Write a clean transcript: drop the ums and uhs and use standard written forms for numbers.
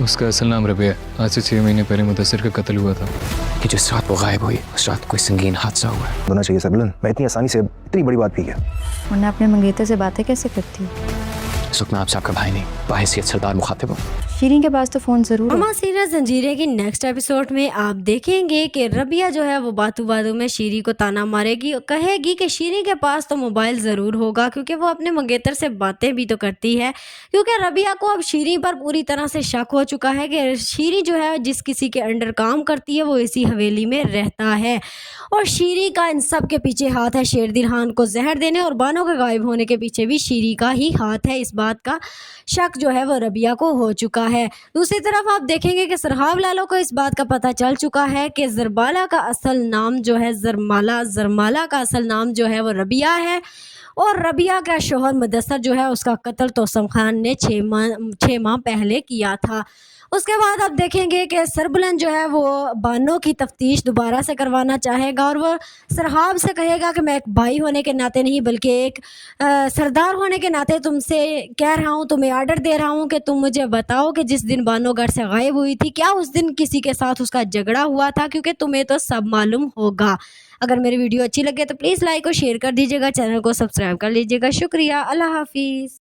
उसका असल नाम रबिया है। आज से 6 महीने पहले मुदस्सिर का कत्ल हुआ था। कि जिस रात वो गायब हुई उस रात कोई संगीन हादसा हुआ है। होना चाहिए सरलन, मैं इतनी आसानी से इतनी बड़ी बात पी गया। वरना अपने मंगेतर से बातें कैसे करती? सुखना आपसे आपका भाई नहीं, बाहिसियत सरदार मुखातिब हूँ। शीरीन के पास तो फ़ोन ज़रूर है। मामा सीरियल जंजीरें की नेक्स्ट एपिसोड में आप देखेंगे कि रबिया जो है वो बातों बातों में शीरी को ताना मारेगी और कहेगी कि शीरी के पास तो मोबाइल ज़रूर होगा, क्योंकि वो अपने मंगेतर से बातें भी तो करती है। क्योंकि रबिया को अब शीरी पर पूरी तरह से शक हो चुका है कि शीरी जो है जिस किसी के अंडर काम करती है वो इसी हवेली में रहता है, और शीरी का इन सब के पीछे हाथ है। शेरदिल खान को जहर देने और बानो के गायब होने के पीछे भी शीरी का ही हाथ है। इस बात का शक जो है वो रबिया को हो चुका है। दूसरी तरफ आप देखेंगे कि सरहाब लालो को इस बात का पता चल चुका है कि ज़रबाला का असल नाम जो है ज़रमाला का असल नाम जो है वो रबिया है, और रबिया का शोहर मुदस्सर जो है उसका कत्ल तोसम खान ने 6 माह पहले किया था। उसके बाद आप देखेंगे कि सरबुलंद जो है वो बानो की तफ्तीश दोबारा से करवाना चाहेगा, और वो सरहाब से कहेगा कि मैं एक भाई होने के नाते नहीं बल्कि एक सरदार होने के नाते तुमसे कह रहा हूँ, तुम्हें आर्डर दे रहा हूँ कि तुम मुझे बताओ कि जिस दिन बानो घर से गायब हुई थी क्या उस दिन किसी के साथ उसका झगड़ा हुआ था, क्योंकि तुम्हें तो सब मालूम होगा। अगर मेरी वीडियो अच्छी लगे तो प्लीज़ लाइक और शेयर कर दीजिएगा, चैनल को सब्सक्राइब कर लीजिएगा। शुक्रिया, अल्लाह हाफिज़।